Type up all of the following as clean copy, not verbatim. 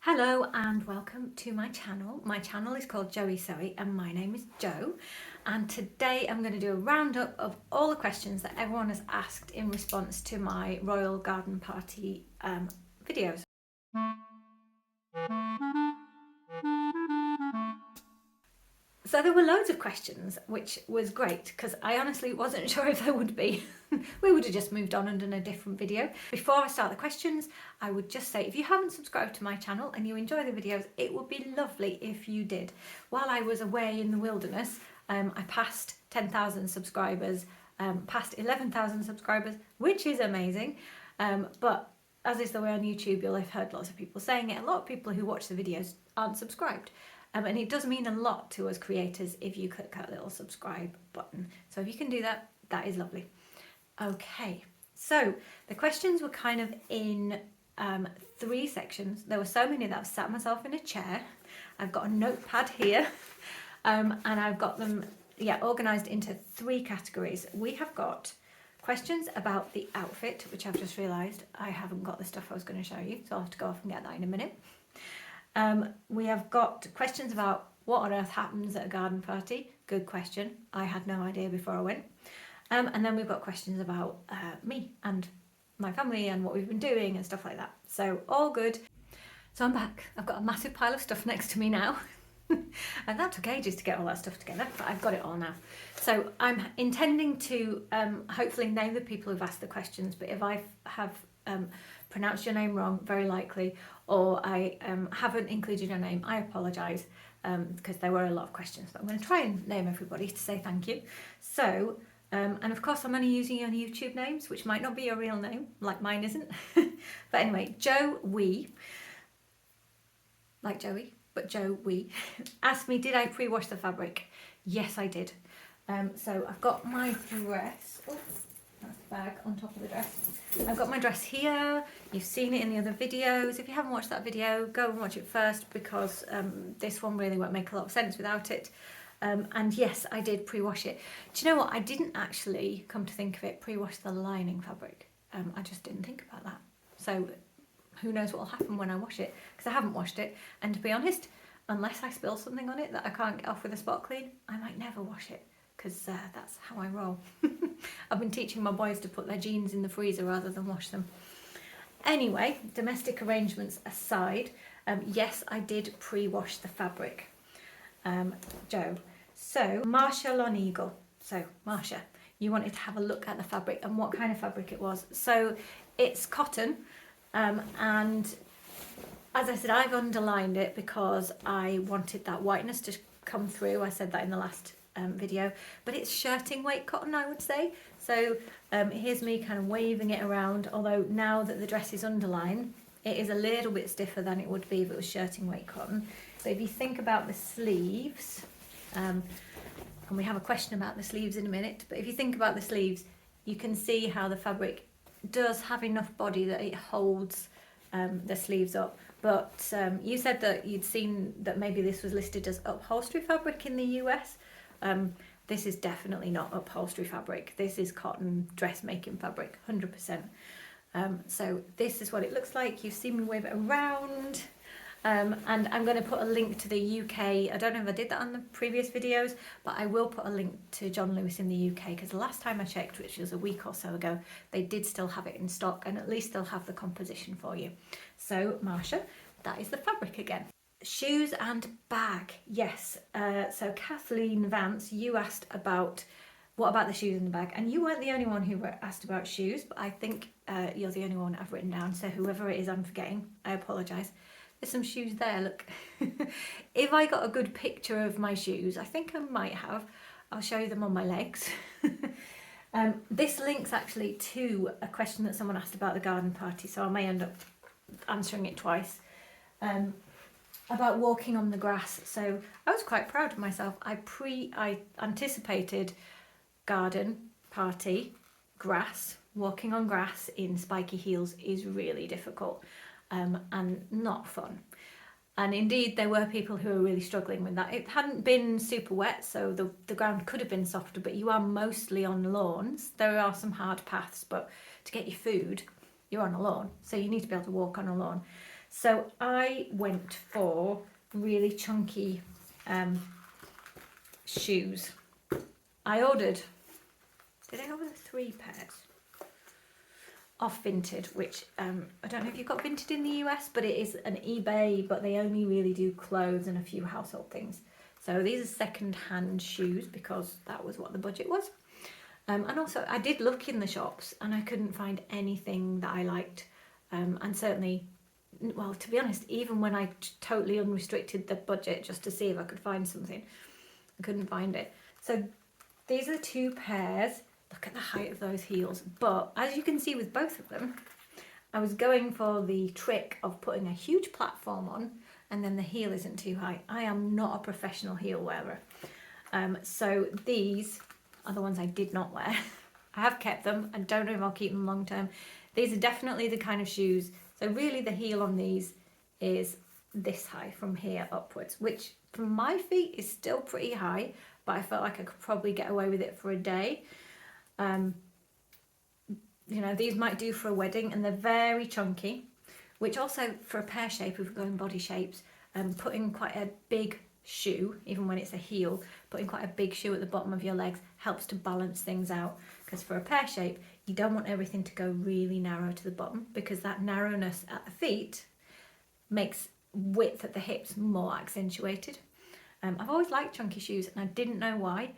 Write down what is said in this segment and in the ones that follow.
Hello and welcome to my channel. My channel is called Joey Soey and my name is Jo, and today I'm going to do a roundup of all the questions that everyone has asked in response to my royal garden party videos. So there were loads of questions, which was great because I honestly wasn't sure if there would be. We would have just moved on and done a different video. Before I start the questions, I would just say if you haven't subscribed to my channel and you enjoy the videos, it would be lovely if you did. While I was away in the wilderness, I passed 10,000 subscribers, past 11,000 subscribers, which is amazing. But as is the way on YouTube, you'll have heard lots of people saying it. A lot of people who watch the videos aren't subscribed. And it does mean a lot to us creators if you click that little subscribe button. So if you can do that, that is lovely. Okay, so the questions were kind of in three sections. There were so many that I've sat myself in a chair. I've got a notepad here and I've got them organised into three categories. We have got questions about the outfit, which I've just realised I haven't got the stuff I was going to show you, so I'll have to go off and get that in a minute. We have got questions about what on earth happens at a garden party. Good question. I had no idea before I went. And then we've got questions about me and my family and what we've been doing and stuff like that. So all good. So I'm back. I've got a massive pile of stuff next to me now. And that took ages to get all that stuff together, but I've got it all now. So I'm intending to hopefully name the people who've asked the questions, but if I have pronounced your name wrong, very likely, or I haven't included your name, I apologise, because there were a lot of questions, but I'm going to try and name everybody to say thank you. So, and of course I'm only using your YouTube names, which might not be your real name, like mine isn't. But anyway, Joe Wee, like Joey, but Joe Wee, asked me, did I pre-wash the fabric? Yes, I did. So I've got my dress. Oh, that's the bag on top of the dress. I've got my dress here. You've seen it in the other videos. If you haven't watched that video, go and watch it first because this one really won't make a lot of sense without it. And yes, I did pre-wash it. Do you know what? I didn't actually, come to think of it, pre-wash the lining fabric. I just didn't think about that. So who knows what will happen when I wash it, because I haven't washed it. And to be honest, unless I spill something on it that I can't get off with a spot clean, I might never wash it, because that's how I roll. I've been teaching my boys to put their jeans in the freezer rather than wash them. Anyway, domestic arrangements aside, yes, I did pre-wash the fabric, Joe. So, Marsha Loneagle. So, Marsha, you wanted to have a look at the fabric and what kind of fabric it was. So, it's cotton, and as I said, I've underlined it because I wanted that whiteness to come through. I said that in the last video, but it's shirting weight cotton, I would say. So here's me kind of waving it around, although now that the dress is underlined, it is a little bit stiffer than it would be if it was shirting weight cotton. So if you think about the sleeves, and we have a question about the sleeves in a minute, but if you think about the sleeves, you can see how the fabric does have enough body that it holds the sleeves up. But you said that you'd seen that maybe this was listed as upholstery fabric in the US. This is definitely not upholstery fabric. This is cotton dressmaking fabric, 100%. So this is what it looks like. You've seen me wave it around. And I'm going to put a link to the UK. I don't know if I did that on the previous videos, but I will put a link to John Lewis in the UK, because the last time I checked, which was a week or so ago, they did still have it in stock, and at least they'll have the composition for you. So Marsha, that is the fabric again. Shoes and bag, yes. So Kathleen Vance, you asked about what about the shoes and the bag, and you weren't the only one who asked about shoes, but I think you're the only one I've written down, so whoever it is I'm forgetting, I apologise. There's some shoes there, look. If I got a good picture of my shoes, I think I might have. I'll show you them on my legs. This links actually to a question that someone asked about the garden party, so I may end up answering it twice. About walking on the grass. So I was quite proud of myself. I anticipated garden party, grass. Walking on grass in spiky heels is really difficult. And not fun. And indeed there were people who were really struggling with that. It hadn't been super wet, so the ground could have been softer, but you are mostly on lawns. There are some hard paths, but to get your food, you're on a lawn, so you need to be able to walk on a lawn. So I went for really chunky shoes. I ordered, did I order 3 pairs? Off Vinted, which I don't know if you've got Vinted in the US, but it is an eBay, but they only really do clothes and a few household things. So these are second-hand shoes because that was what the budget was. And also I did look in the shops and I couldn't find anything that I liked. And certainly, well, to be honest, even when I totally unrestricted the budget just to see if I could find something, I couldn't find it. So these are 2 pairs. Look at the height of those heels. But as you can see with both of them, I was going for the trick of putting a huge platform on and then the heel isn't too high. I am not a professional heel wearer. So these are the ones I did not wear. I have kept them. I don't know if I'll keep them long term. These are definitely the kind of shoes. So really the heel on these is this high from here upwards, which from my feet is still pretty high, but I felt like I could probably get away with it for a day. You know, these might do for a wedding, and they're very chunky, which also for a pear shape, if we're going body shapes, putting quite a big shoe, even when it's a heel, putting quite a big shoe at the bottom of your legs helps to balance things out, because for a pear shape you don't want everything to go really narrow to the bottom, because that narrowness at the feet makes width at the hips more accentuated. I've always liked chunky shoes and I didn't know why,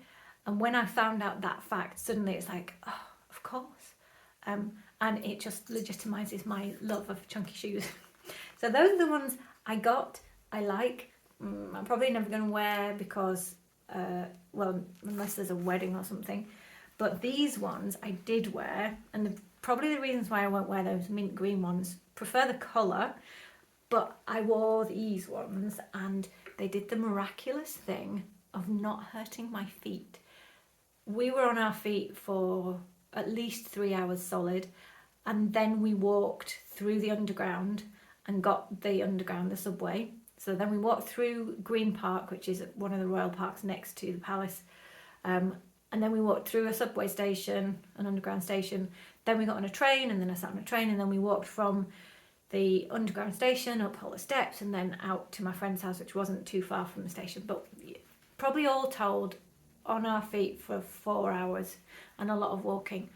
and when I found out that fact, suddenly it's like, oh, of course. And it just legitimizes my love of chunky shoes. So those are the ones I got, I like. I'm probably never going to wear because, well, unless there's a wedding or something. But these ones I did wear, and probably the reasons why I won't wear those mint green ones, prefer the colour, but I wore these ones and they did the miraculous thing of not hurting my feet. We were on our feet for at least 3 hours solid, and then we walked through the underground and got the underground, the subway. So then we walked through Green Park, which is one of the royal parks next to the palace, and then we walked through a subway station, an underground station, then we got on a train, and then I sat on a train, and then we walked from the underground station up all the steps and then out to my friend's house, which wasn't too far from the station, but probably all told on our feet for 4 hours and a lot of walking.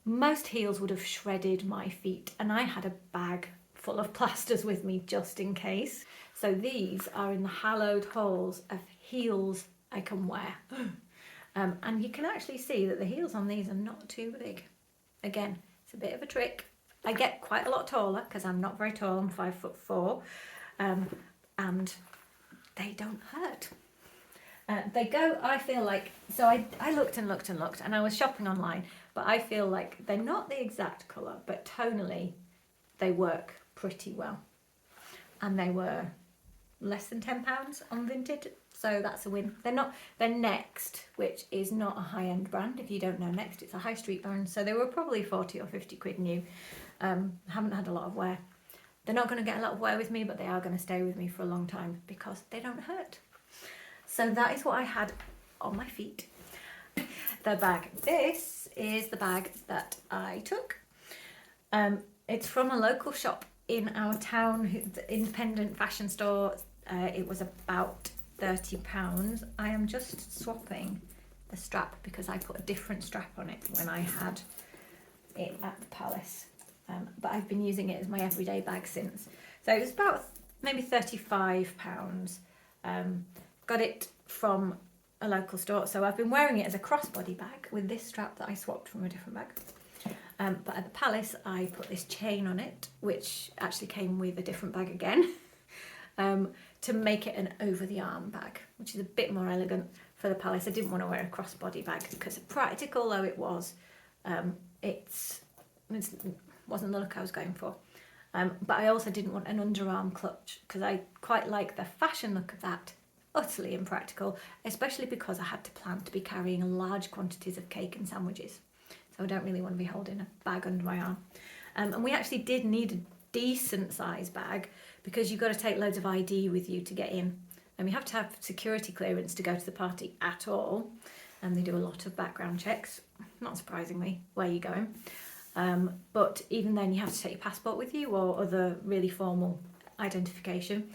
Most heels would have shredded my feet, and I had a bag full of plasters with me just in case. So these are in the hallowed halls of heels I can wear. And you can actually see that the heels on these are not too big. Again, it's a bit of a trick. I get quite a lot taller because I'm not very tall, I'm 5'4", and they don't hurt. They go, I feel like, so I looked and looked and looked, and I was shopping online, but I feel like they're not the exact colour, but tonally they work pretty well. And they were less than £10 on Vinted, so that's a win. They're Next, which is not a high-end brand. If you don't know Next, it's a high street brand, so they were probably 40 or 50 quid new. Haven't had a lot of wear. They're not going to get a lot of wear with me, but they are going to stay with me for a long time because they don't hurt. So that is what I had on my feet. The bag. This is the bag that I took. It's from a local shop in our town, the independent fashion store. It was about £30. I am just swapping the strap because I put a different strap on it when I had it at the palace. But I've been using it as my everyday bag since. So it was about maybe £35. Got it from a local store, so I've been wearing it as a crossbody bag with this strap that I swapped from a different bag. But at the palace I put this chain on it, which actually came with a different bag again, to make it an over-the-arm bag, which is a bit more elegant for the palace. I didn't want to wear a crossbody bag because practical though it was, it wasn't the look I was going for. But I also didn't want an underarm clutch because I quite like the fashion look of that. Utterly impractical, especially because I had to plan to be carrying large quantities of cake and sandwiches. So I don't really want to be holding a bag under my arm. And we actually did need a decent size bag because you've got to take loads of ID with you to get in. And you have to have security clearance to go to the party at all. And they do a lot of background checks, not surprisingly, where you're going. But even then you have to take your passport with you or other really formal identification.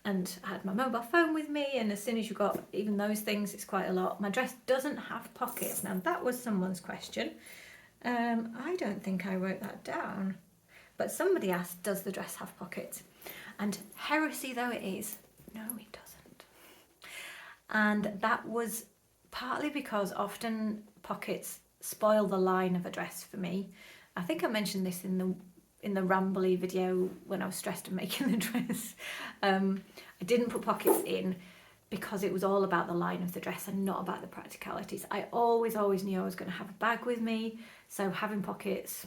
And I had my mobile phone with me, and as soon as you've got even those things, it's quite a lot. My dress doesn't have pockets. Now, that was someone's question. I don't think I wrote that down, but somebody asked, does the dress have pockets? And heresy though it is, no, it doesn't. And that was partly because often pockets spoil the line of a dress for me. I think I mentioned this in the rambly video when I was stressed of making the dress. I didn't put pockets in because it was all about the line of the dress and not about the practicalities. I always knew I was going to have a bag with me, so having pockets,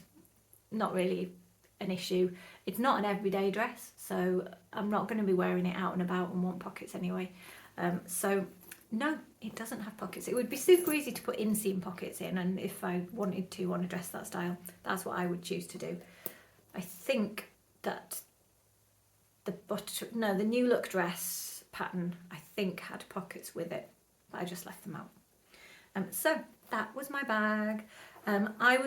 not really an issue. It's not an everyday dress, so I'm not going to be wearing it out and about and want pockets anyway. So no, it doesn't have pockets. It would be super easy to put inseam pockets in, and if I wanted to on a dress that style, that's what I would choose to do. I think that the New Look dress pattern, I think, had pockets with it, but I just left them out. So that was my bag. I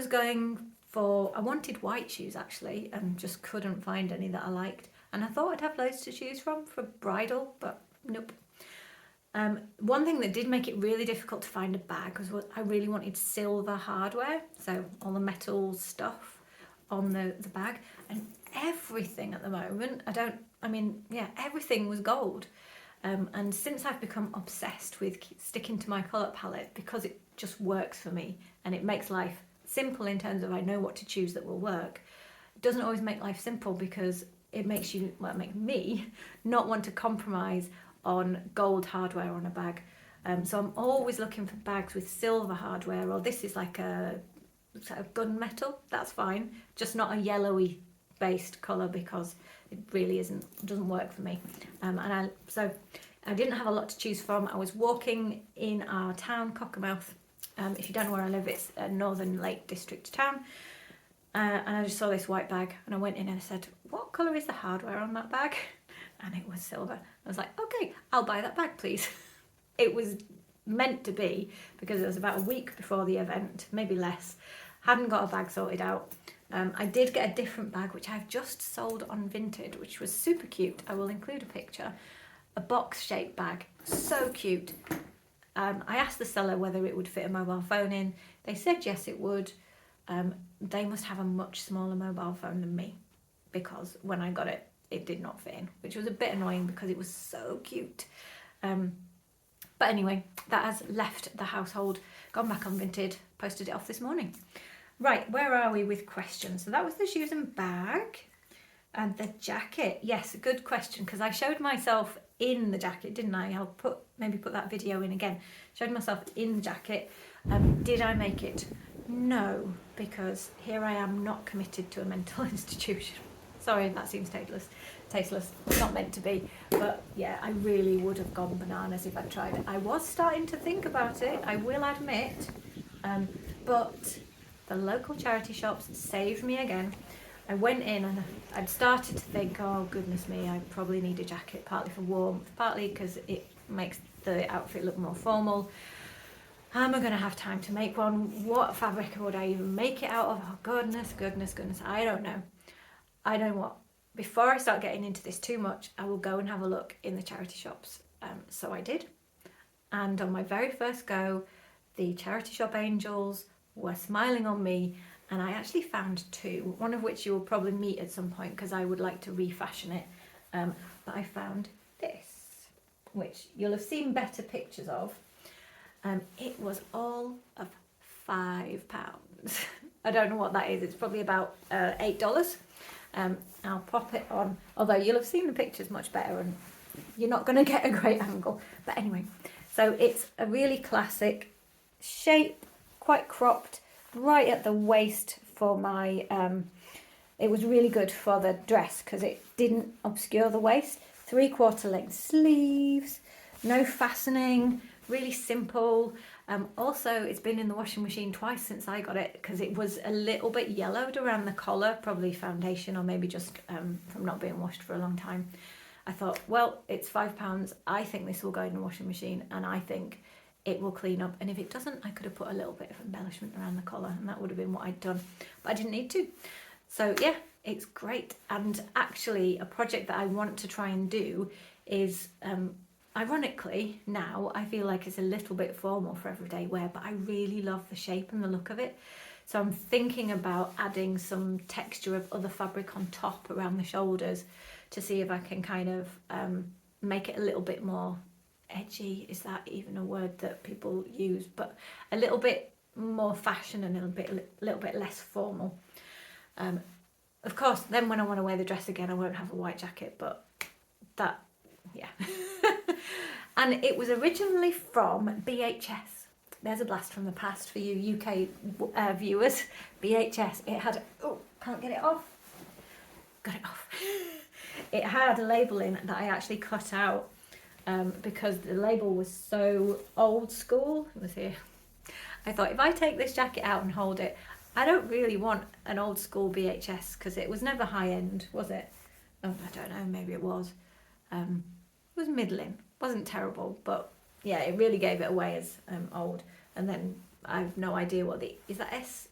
wanted white shoes actually, and just couldn't find any that I liked. And I thought I'd have loads to choose from for bridal, but nope. One thing that did make it really difficult to find a bag was I really wanted silver hardware, so all the metal stuff on the bag, and everything at the moment, everything was gold. And since I've become obsessed with sticking to my colour palette, because it just works for me and it makes life simple in terms of I know what to choose that will work, it doesn't always make life simple because it makes me not want to compromise on gold hardware on a bag. So I'm always looking for bags with silver hardware, or this is like a sort of gunmetal, that's fine, just not a yellowy based colour because it really doesn't work for me. So I didn't have a lot to choose from. I was walking in our town, Cockermouth. If you don't know where I live, it's a Northern Lake District town. And I just saw this white bag and I went in and I said, what colour is the hardware on that bag? And it was silver. I was like, okay, I'll buy that bag, please. It was meant to be because it was about a week before the event, maybe less. Hadn't got a bag sorted out. I did get a different bag, which I've just sold on Vinted, which was super cute. I will include a picture. A box-shaped bag, so cute. I asked the seller whether it would fit a mobile phone in. They said yes, it would. They must have a much smaller mobile phone than me because when I got it, it did not fit in, which was a bit annoying because it was so cute. But anyway, that has left the household, gone back on Vinted, posted it off this morning. Right, where are we with questions? So that was the shoes and bag. And the jacket. Yes, good question, because I showed myself in the jacket, didn't I? I'll maybe put that video in again. Showed myself in the jacket. Did I make it? No, because here I am not committed to a mental institution. Sorry, that seems tasteless, not meant to be. But yeah, I really would have gone bananas if I'd tried it. I was starting to think about it, I will admit, but the local charity shops saved me again. I went in and I'd started to think, oh goodness me, I probably need a jacket, partly for warmth, partly because it makes the outfit look more formal. Am I going to have time to make one? What fabric would I even make it out of? Oh goodness, I don't know. I know what, before I start getting into this too much, I will go and have a look in the charity shops. So I did. And on my very first go, the charity shop angels were smiling on me. And I actually found two, one of which you will probably meet at some point because I would like to refashion it. But I found this, which you'll have seen better pictures of. It was all of £5. I don't know what that is. It's probably about $8. I'll pop it on, although you'll have seen the pictures much better and you're not going to get a great angle. But anyway, so it's a really classic shape, quite cropped, right at the waist for my, it was really good for the dress because it didn't obscure the waist. 3/4 length sleeves, no fastening, really simple. Also, it's been in the washing machine twice since I got it because it was a little bit yellowed around the collar, probably foundation or maybe just from not being washed for a long time. I thought, well, it's £5. I think this will go in the washing machine and I think it will clean up, and if it doesn't, I could have put a little bit of embellishment around the collar and that would have been what I'd done, but I didn't need to. So yeah, It's great. And actually a project that I want to try and do is, ironically now I feel like it's a little bit formal for everyday wear, but I really love the shape and the look of it. So I'm thinking about adding some texture of other fabric on top around the shoulders to see if I can kind of make it a little bit more edgy. Is that even a word that people use? But a little bit more fashion and a little bit less formal. Of course, then when I want to wear the dress again, I won't have a white jacket, but that, yeah. And it was originally from BHS. There's a blast from the past for you UK viewers. BHS. It had, oh, can't get it off. Got it off. It had a label in that I actually cut out because the label was so old school. It was here. I thought if I take this jacket out and hold it, I don't really want an old school BHS because it was never high end, was it? Oh, I don't know, maybe it was. It was middling, wasn't terrible, but yeah, it really gave it away as old. And then I have no idea what is that S?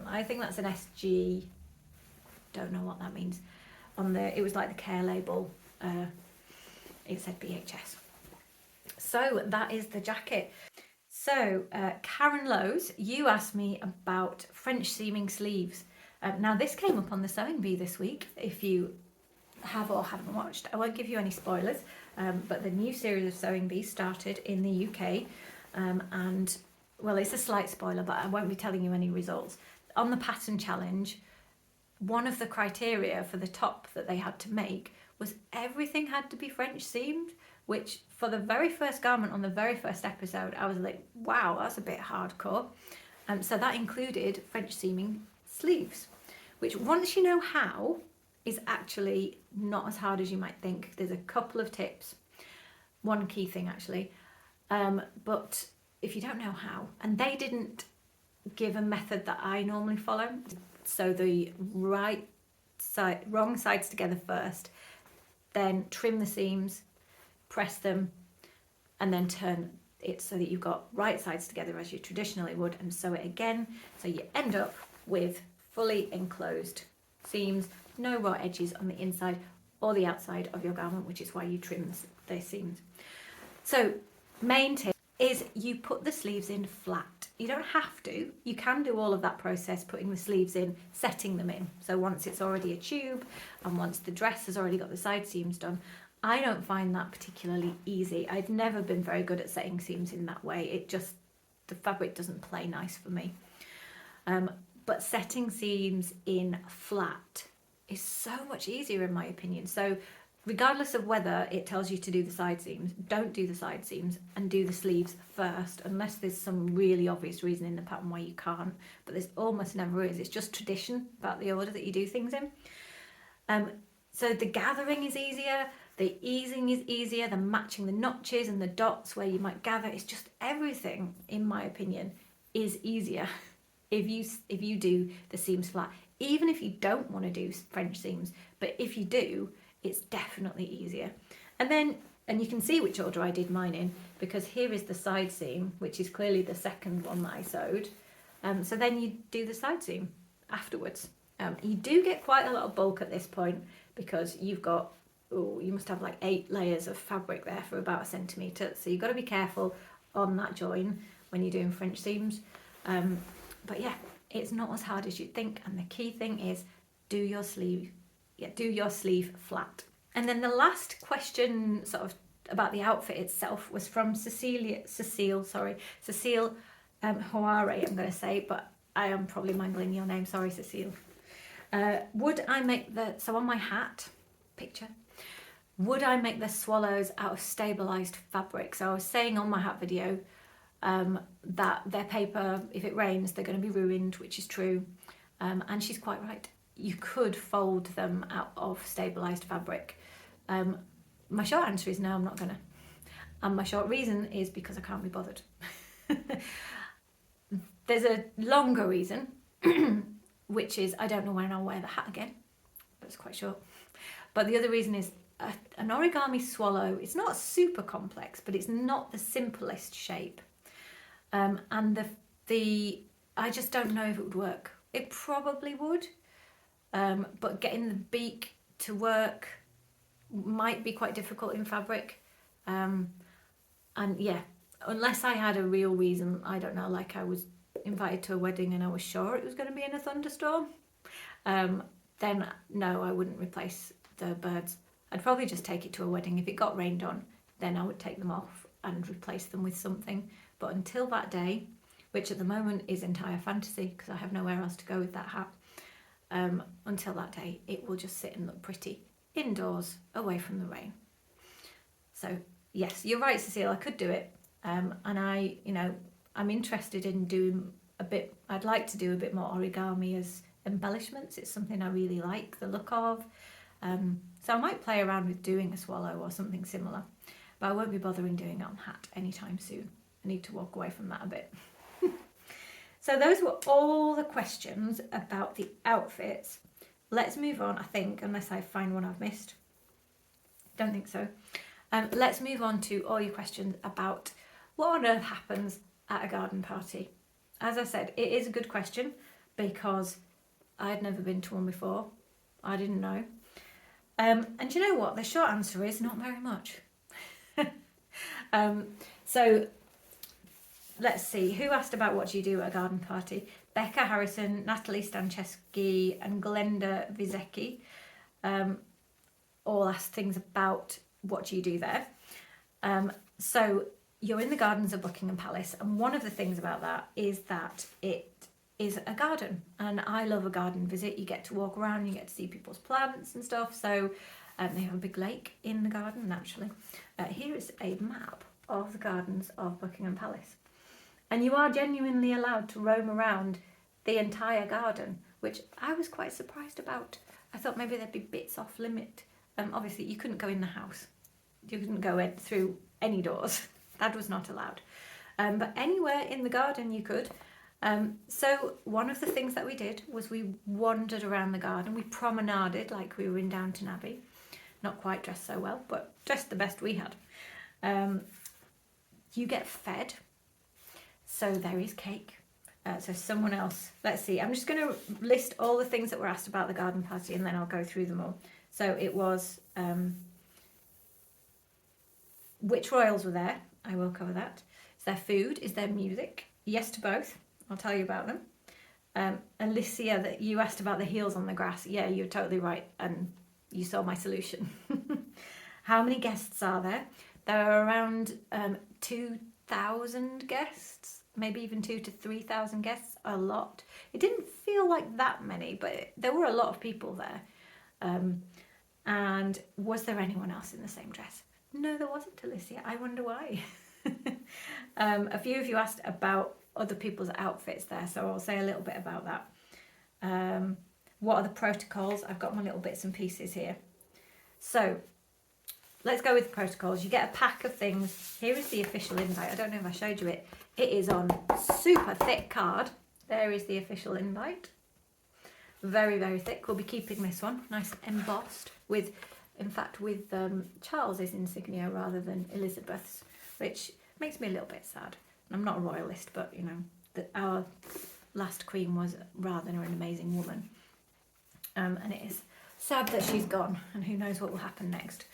I think that's an SG. Don't know what that means. It was like the care label. It said BHS. So that is the jacket. So Karen Lowe's, you asked me about French seaming sleeves. Now this came up on the Sewing Bee this week. If you have or haven't watched, I won't give you any spoilers, but the new series of Sewing Bee started in the UK, and well, it's a slight spoiler, but I won't be telling you any results. On the pattern challenge, one of the criteria for the top that they had to make was everything had to be French seamed, which for the very first garment on the very first episode, I was like, wow, that's a bit hardcore. So that included French seaming sleeves, which once you know how, is actually not as hard as you might think. There's a couple of tips, one key thing actually, but if you don't know how, and they didn't give a method that I normally follow, so the wrong sides together first, then trim the seams, press them, and then turn it so that you've got right sides together as you traditionally would, and sew it again, so you end up with fully enclosed seams, no raw edges on the inside or the outside of your garment, which is why you trim the seams. So main tip is you put the sleeves in flat. You don't have to. You can do all of that process, putting the sleeves in, setting them in. So once it's already a tube and once the dress has already got the side seams done, I don't find that particularly easy. I've never been very good at setting seams in that way. The fabric doesn't play nice for me. But setting seams in flat is so much easier in my opinion. So regardless of whether it tells you to do the side seams, don't do the side seams and do the sleeves first, unless there's some really obvious reason in the pattern why you can't, but there's almost never is. It's just tradition about the order that you do things in. So the gathering is easier, the easing is easier, the matching the notches and the dots where you might gather, it's just everything, in my opinion, is easier if you do the seams flat. Even if you don't want to do French seams, but if you do, it's definitely easier. And you can see which order I did mine in, because here is the side seam, which is clearly the second one that I sewed. So then you do the side seam afterwards. You do get quite a lot of bulk at this point, because you've got, you must have like 8 layers of fabric there for about 1 centimetre. So you've got to be careful on that join when you're doing French seams. But yeah, it's not as hard as you'd think. And the key thing is do your sleeve flat. And then the last question sort of about the outfit itself was from Cecile Hoare, I'm going to say, but I am probably mangling your name, sorry Cecile. Would I make so on my hat picture, would I make the swallows out of stabilised fabric? So I was saying on my hat video that their paper, if it rains, they're going to be ruined, which is true. And she's quite right. You could fold them out of stabilised fabric. My short answer is no, I'm not gonna. And my short reason is because I can't be bothered. There's a longer reason, which is I don't know when I'll wear the hat again. That's quite short. But the other reason is an origami swallow, it's not super complex, but it's not the simplest shape. And I just don't know if it would work. It probably would. but getting the beak to work might be quite difficult in fabric. And yeah, unless I had a real reason, I don't know, like I was invited to a wedding and I was sure it was going to be in a thunderstorm, then no, I wouldn't replace the birds. I'd probably just take it to a wedding. If it got rained on, then I would take them off and replace them with something. But until that day, which at the moment is entire fantasy because I have nowhere else to go with that hat, until that day, it will just sit and look pretty indoors, away from the rain. So yes, you're right, Cecile, I could do it. And I'm interested in doing I'd like to do a bit more origami as embellishments. It's something I really like the look of. So I might play around with doing a swallow or something similar, but I won't be bothering doing it on hat anytime soon. I need to walk away from that a bit. So those were all the questions about the outfits. Let's move on, I think, unless I find one I've missed. Don't think so. Let's move on to all your questions about what on earth happens at a garden party. As I said, it is a good question because I'd never been to one before. I didn't know. And you know what? The short answer is not very much. So let's see. Who asked about what do you do at a garden party? Becca Harrison, Natalie Stancheski and Glenda Vizecki all asked things about what do you do there. So you're in the gardens of Buckingham Palace, and one of the things about that is that it is a garden, and I love a garden visit. You get to walk around, you get to see people's plants and stuff. So they have a big lake in the garden, naturally. Here is a map of the gardens of Buckingham Palace, and you are genuinely allowed to roam around the entire garden, which I was quite surprised about. I thought maybe there'd be bits off limit. Obviously you couldn't go in the house, you couldn't go through any doors. That was not allowed. But anywhere in the garden you could. So one of the things that we did was we wandered around the garden. We promenaded like we were in Downton Abbey. Not quite dressed so well, but dressed the best we had. You get fed. So there is cake. So someone else, let's see. I'm just going to list all the things that were asked about the garden party and then I'll go through them all. So it was, which royals were there? I will cover that. Is there food? Is there music? Yes to both. I'll tell you about them. Alicia, that you asked about the heels on the grass. Yeah, you're totally right. And you saw my solution. How many guests are there? There are around 2,000 guests, maybe even 2,000 to 3,000 guests. A lot. It didn't feel like that many, but there were a lot of people there. And was there anyone else in the same dress? No, there wasn't, Alicia. I wonder why. A few of you asked about other people's outfits there, so I'll say a little bit about that. What are the protocols? I've got my little bits and pieces here. So let's go with the protocols. You get a pack of things. Here is the official invite. I don't know if I showed you it. It is on super thick card. There is the official invite. Very, very thick. We'll be keeping this one nice embossed with, in fact, with Charles's insignia rather than Elizabeth's, which makes me a little bit sad. I'm not a royalist, but you know, our last queen was rather an amazing woman. And it is sad that she's gone, and who knows what will happen next.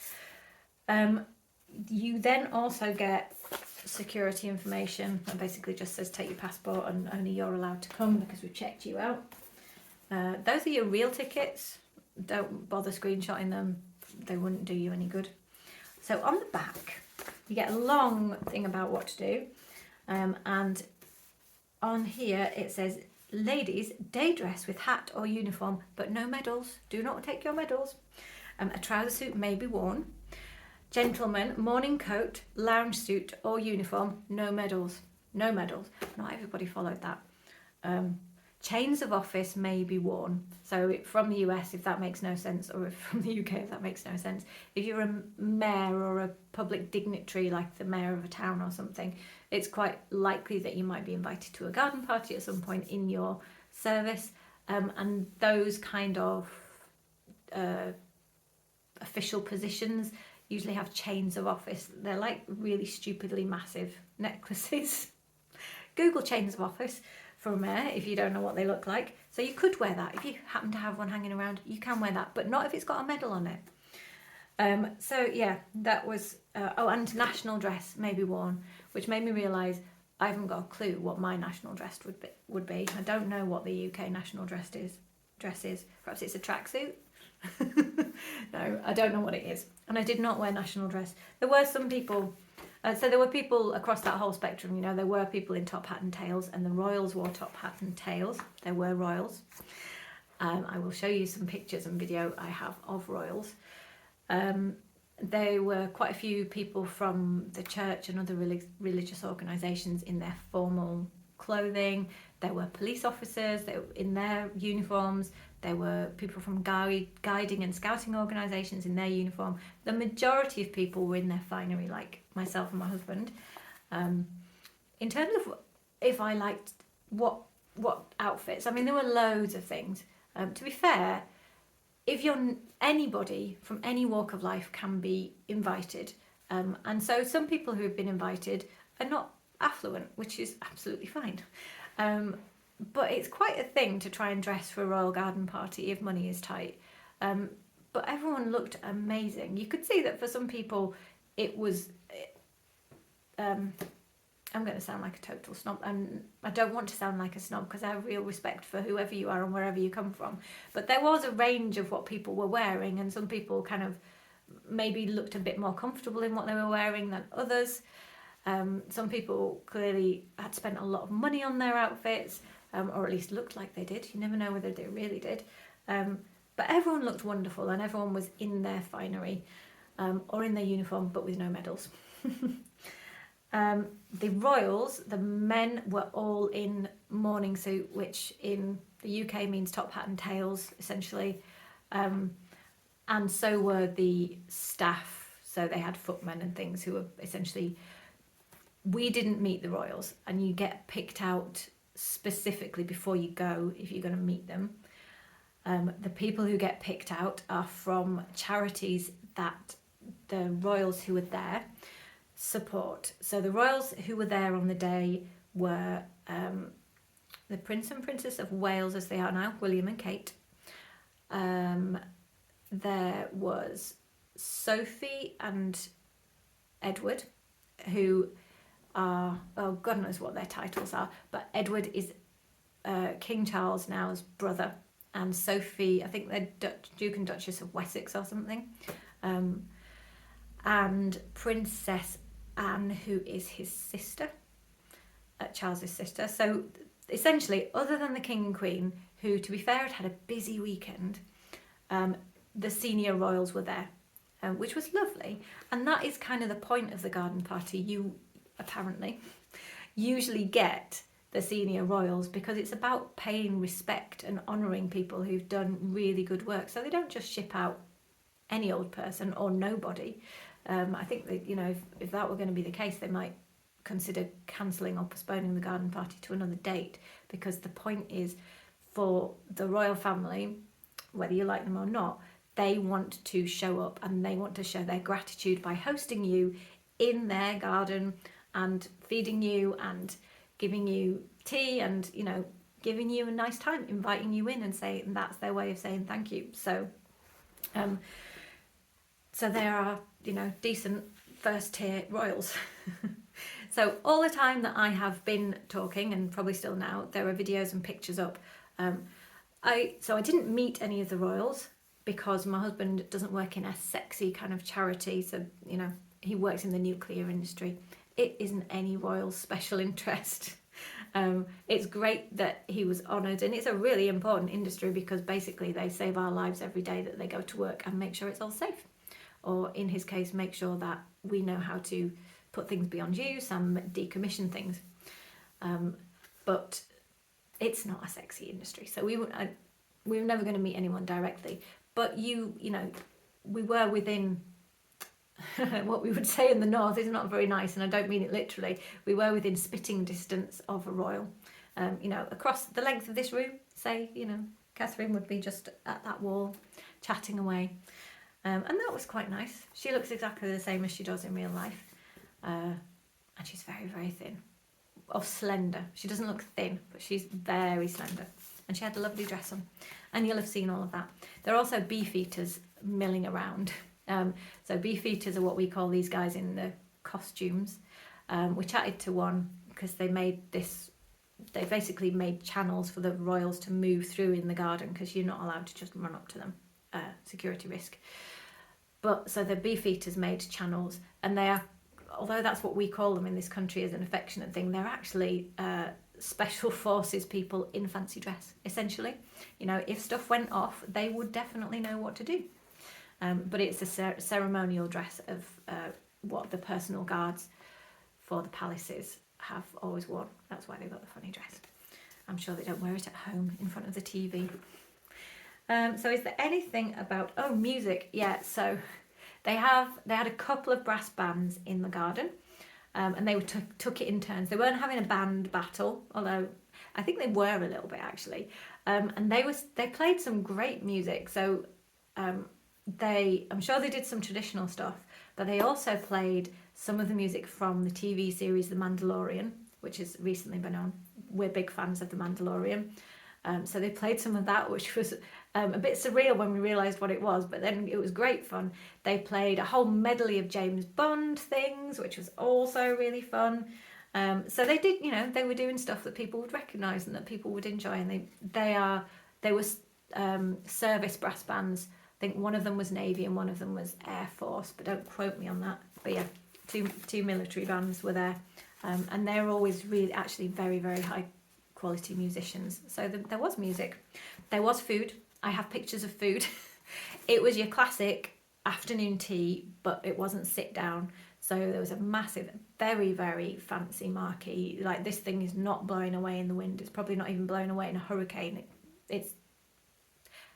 You then also get security information that basically just says take your passport and only you're allowed to come because we've checked you out. Those are your real tickets. Don't bother screenshotting them. They wouldn't do you any good. So on the back, you get a long thing about what to do. And on here it says, ladies, day dress with hat or uniform, but no medals. Do not take your medals. A trouser suit may be worn. Gentlemen, morning coat, lounge suit or uniform, no medals. No medals. Not everybody followed that. Chains of office may be worn. So from the US, if that makes no sense, or from the UK, if that makes no sense. If you're a mayor or a public dignitary, like the mayor of a town or something, it's quite likely that you might be invited to a garden party at some point in your service. And those kind of official positions usually have chains of office. They're like really stupidly massive necklaces. Google chains of office. from there if you don't know what they look like. So you could wear that. If you happen to have one hanging around, you can wear that, but not if it's got a medal on it. So yeah, that was, and national dress may be worn, which made me realise I haven't got a clue what my national dress would be. I don't know what the UK national dress is. Perhaps it's a tracksuit? No, I don't know what it is. And I did not wear national dress. There were some people, so there were people across that whole spectrum, you know, there were people in top hat and tails, and the royals wore top hat and tails. There were royals. I will show you some pictures and video I have of royals. There were quite a few people from the church and other religious organisations in their formal clothing. There were police officers in their uniforms. There were people from guiding and scouting organisations in their uniform. The majority of people were in their finery, like myself and my husband. In terms of if I liked what outfits, I mean, there were loads of things. To be fair, if you're anybody from any walk of life can be invited, and so some people who have been invited are not affluent, which is absolutely fine, but it's quite a thing to try and dress for a royal garden party if money is tight. But everyone looked amazing. You could see that for some people it was I'm going to sound like a total snob, and I don't want to sound like a snob because I have real respect for whoever you are and wherever you come from. But there was a range of what people were wearing, and some people kind of maybe looked a bit more comfortable in what they were wearing than others. Some people clearly had spent a lot of money on their outfits, or at least looked like they did. You never know whether they really did. But everyone looked wonderful, and everyone was in their finery or in their uniform, but with no medals. The royals, the men were all in morning suit, which in the UK means top hat and tails, essentially. And so were the staff. So they had footmen and things who were essentially... We didn't meet the royals, and you get picked out specifically before you go if you're going to meet them. The people who get picked out are from charities that the royals who were there support. So the royals who were there on the day were the Prince and Princess of Wales, as they are now, William and Kate. There was Sophie and Edward, who are, oh, God knows what their titles are, but Edward is King Charles now's brother, and Sophie, I think they're Duke and Duchess of Wessex or something, and Princess Anne, who is his sister, Charles's sister. So essentially, other than the King and Queen, who, to be fair, had a busy weekend, the senior royals were there, which was lovely. And that is kind of the point of the garden party. You apparently usually get the senior royals because it's about paying respect and honouring people who've done really good work. So they don't just ship out any old person or nobody. I think that, you know, if that were going to be the case, they might consider cancelling or postponing the garden party to another date, because the point is, for the royal family, whether you like them or not, they want to show up and they want to show their gratitude by hosting you in their garden and feeding you and giving you tea and, you know, giving you a nice time, inviting you in, and that's their way of saying thank you. So so there are, you know, decent first tier royals. So all the time that I have been talking, and probably still now, there are videos and pictures up. I didn't meet any of the royals because my husband doesn't work in a sexy kind of charity. So, you know, he works in the nuclear industry. It isn't any royal special interest. It's great that he was honoured, and it's a really important industry because basically they save our lives every day that they go to work and make sure it's all safe. Or in his case, make sure that we know how to put things beyond use and decommission things. But it's not a sexy industry, so we were never going to meet anyone directly. But you know, we were within what we would say in the north is not very nice, and I don't mean it literally. We were within spitting distance of a royal. You know, across the length of this room, say, you know, Catherine would be just at that wall, chatting away. And that was quite nice. She looks exactly the same as she does in real life. And she's very, very thin. of slender. She doesn't look thin, but she's very slender. And she had a lovely dress on. And you'll have seen all of that. There are also beefeaters milling around. So beefeaters are what we call these guys in the costumes. We chatted to one because they basically made channels for the royals to move through in the garden, because you're not allowed to just run up to them, security risk. But so the beefeaters made channels, and they are, although that's what we call them in this country as an affectionate thing, they're actually special forces people in fancy dress, essentially. You know, if stuff went off, they would definitely know what to do. But it's a ceremonial dress of what the personal guards for the palaces have always worn. That's why they've got the funny dress. I'm sure they don't wear it at home in front of the TV. So is there anything about, music? Yeah, so they had a couple of brass bands in the garden, and they took it in turns. They weren't having a band battle, although I think they were a little bit actually. And they played some great music. So I'm sure they did some traditional stuff, but they also played some of the music from the TV series The Mandalorian, which has recently been on. We're big fans of The Mandalorian. So they played some of that, which was a bit surreal when we realised what it was, but then it was great fun. They played a whole medley of James Bond things, which was also really fun. So they did, they were doing stuff that people would recognise and that people would enjoy. And they were service brass bands. I think one of them was Navy and one of them was Air Force, but don't quote me on that. But yeah, two military bands were there, and they're always really actually very, very high quality musicians. So there was music, there was food. I have pictures of food. It was your classic afternoon tea, but it wasn't sit down. So there was a massive, very, very fancy marquee. Like, this thing is not blowing away in the wind. It's probably not even blowing away in a hurricane. It's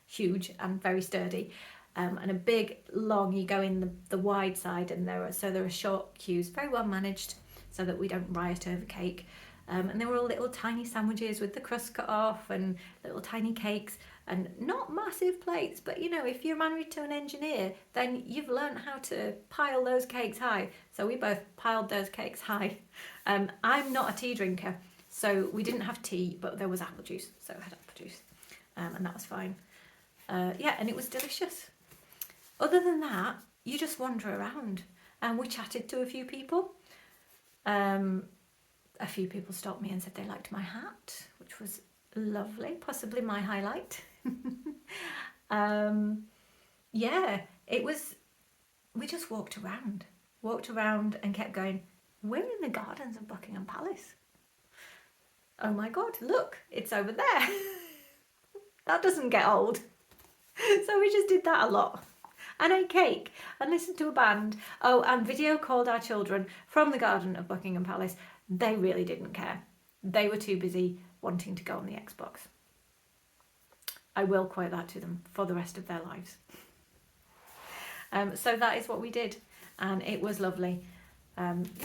huge and very sturdy. And a big, long, you go in the wide side, and there are short queues, very well managed, so that we don't riot over cake. And there were all little tiny sandwiches with the crust cut off, and little tiny cakes, and not massive plates, but if you're married to an engineer, then you've learned how to pile those cakes high. So we both piled those cakes high. I'm not a tea drinker, so we didn't have tea, but there was apple juice, so I had apple juice, and that was fine. And it was delicious. Other than that, you just wander around, and we chatted to a few people. A few people stopped me and said they liked my hat, which was lovely, possibly my highlight. We just walked around and kept going, we're in the gardens of Buckingham Palace. Oh my God, look, it's over there. That doesn't get old. So we just did that a lot. And ate cake and listened to a band. Oh, and video called our children from the garden of Buckingham Palace. They really didn't care. They were too busy wanting to go on the Xbox. I will quote that to them for the rest of their lives. So that is what we did, and it was lovely.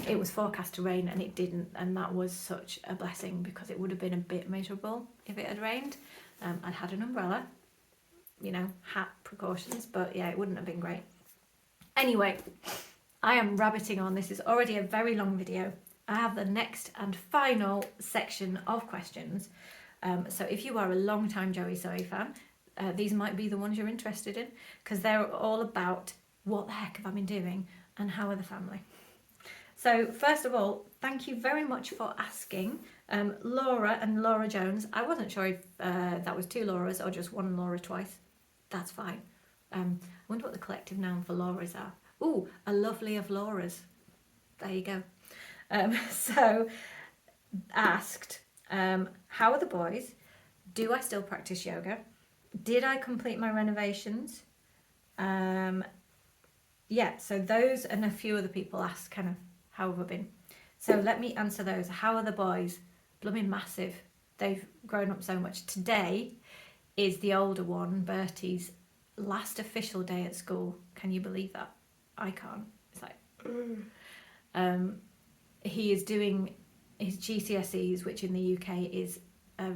It was forecast to rain and it didn't, and that was such a blessing, because it would have been a bit miserable if it had rained. I'd had an umbrella, hat precautions, but yeah, it wouldn't have been great. Anyway, I am rabbiting on. This is already a very long video. I have the next and final section of questions. So if you are a long-time Joey Zoe fan, these might be the ones you're interested in, because they're all about what the heck have I been doing and how are the family. So first of all, thank you very much for asking. Laura and Laura Jones. I wasn't sure if that was two Lauras or just one Laura twice. That's fine. I wonder what the collective noun for Lauras are. Ooh, a lovely of Lauras. There you go. So asked, how are the boys? Do I still practice yoga? Did I complete my renovations? So those, and a few other people asked kind of, how have I been? So let me answer those. How are the boys? Blooming massive. They've grown up so much. Today is the older one, Bertie's, last official day at school. Can you believe that? I can't. It's like, he is doing his GCSEs, which in the UK is a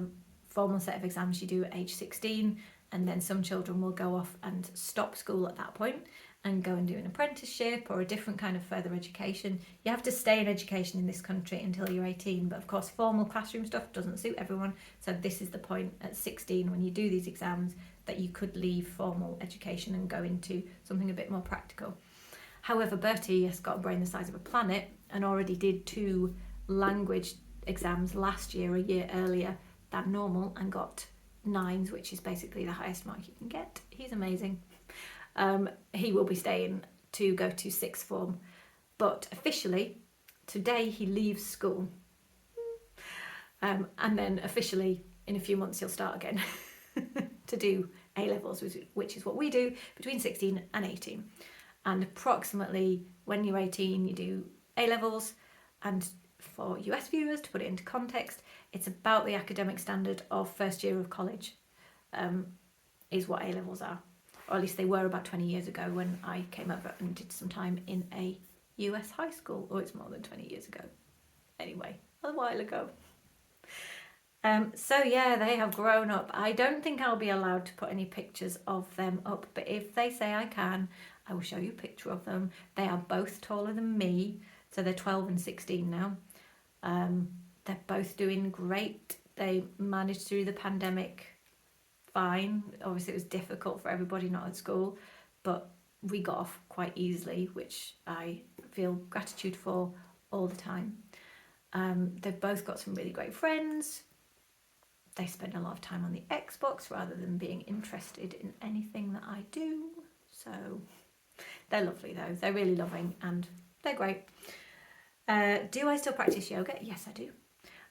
formal set of exams you do at age 16, and then some children will go off and stop school at that point, and go and do an apprenticeship or a different kind of further education. You have to stay in education in this country until you're 18, but of course formal classroom stuff doesn't suit everyone, so this is the point at 16 when you do these exams that you could leave formal education and go into something a bit more practical. However, Bertie has got a brain the size of a planet and already did 2 language exams last year, a year earlier than normal, and got 9s, which is basically the highest mark you can get. He's amazing. He will be staying to go to 6th form, but officially today he leaves school, and then officially in a few months he'll start again to do A-levels, which is what we do between 16 and 18. And approximately when you're 18 you do A-levels, and for US viewers, to put it into context, it's about the academic standard of first year of college, is what A-levels are. Or at least they were about 20 years ago when I came over and did some time in a US high school. Oh, it's more than 20 years ago. Anyway, a while ago. So yeah, they have grown up. I don't think I'll be allowed to put any pictures of them up, but if they say I can, I will show you a picture of them. They are both taller than me, so they're 12 and 16 now. They're both doing great. They managed through the pandemic fine. Obviously it was difficult for everybody not at school, but we got off quite easily, which I feel gratitude for all the time. They've both got some really great friends. They spend a lot of time on the Xbox rather than being interested in anything that I do. So they're lovely though. They're really loving and they're great. Do I still practice yoga? Yes, I do.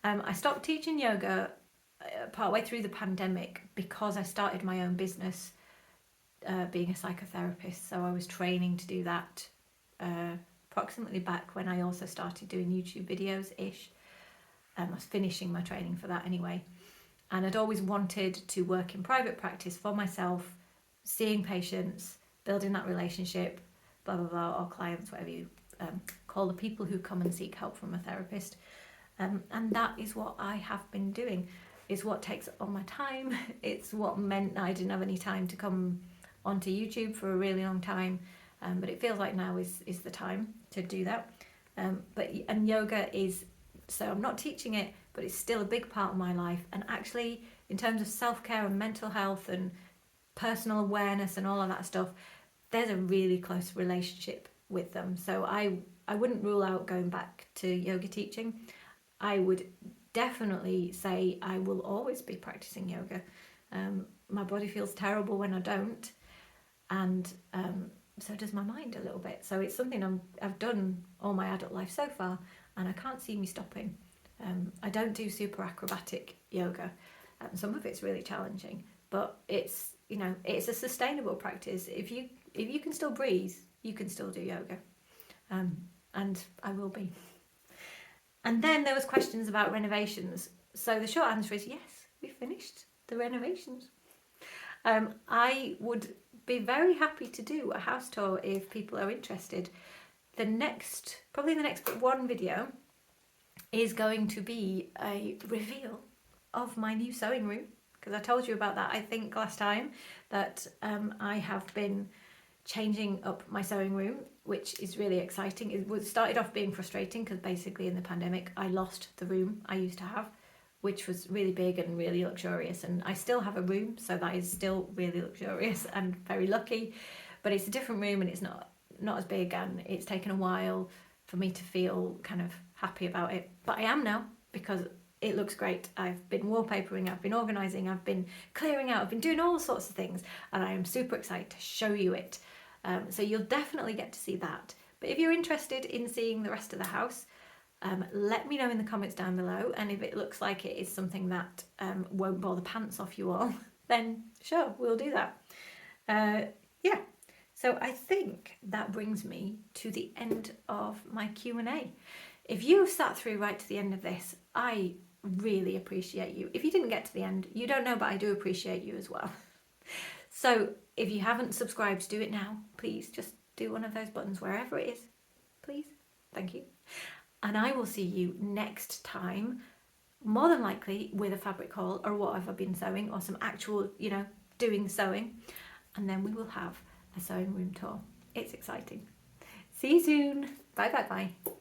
I stopped teaching yoga partway through the pandemic because I started my own business, being a psychotherapist. So I was training to do that approximately back when I also started doing YouTube videos-ish. I was finishing my training for that anyway. And I'd always wanted to work in private practice for myself, seeing patients, building that relationship, blah, blah, blah, or clients, whatever you call the people who come and seek help from a therapist. And that is what I have been doing. It's what takes up all my time. It's what meant I didn't have any time to come onto YouTube for a really long time. But it feels like now is the time to do that. And yoga is, so I'm not teaching it, but it's still a big part of my life. And actually, in terms of self-care and mental health and personal awareness and all of that stuff, there's a really close relationship with them. So I wouldn't rule out going back to yoga teaching. I would definitely say I will always be practicing yoga. My body feels terrible when I don't, and so does my mind a little bit. So it's something I've done all my adult life so far, and I can't see me stopping. I don't do super acrobatic yoga. Some of it's really challenging, but it's a sustainable practice. If you can still breathe, you can still do yoga, and I will be. And then there was questions about renovations. So the short answer is yes, we finished the renovations. I would be very happy to do a house tour if people are interested. Probably the next one video is going to be a reveal of my new sewing room, because I told you about that, I think, last time, that I have been changing up my sewing room, which is really exciting. It started off being frustrating because basically in the pandemic I lost the room I used to have, which was really big and really luxurious, and I still have a room, so that is still really luxurious and very lucky, but it's a different room and it's not as big, and it's taken a while for me to feel kind of happy about it, but I am now, because it looks great. I've been wallpapering, I've been organising, I've been clearing out, I've been doing all sorts of things, and I am super excited to show you it. So you'll definitely get to see that. But if you're interested in seeing the rest of the house, let me know in the comments down below, and if it looks like it is something that won't bore the pants off you all, then sure, we'll do that. Yeah, so I think that brings me to the end of my Q&A. If you've sat through right to the end of this, I really appreciate you. If you didn't get to the end, you don't know, but I do appreciate you as well. So if you haven't subscribed, do it now. Please just do one of those buttons wherever it is. Please. Thank you. And I will see you next time, more than likely with a fabric haul or what I've been sewing, or some actual, doing sewing. And then we will have a sewing room tour. It's exciting. See you soon. Bye bye bye.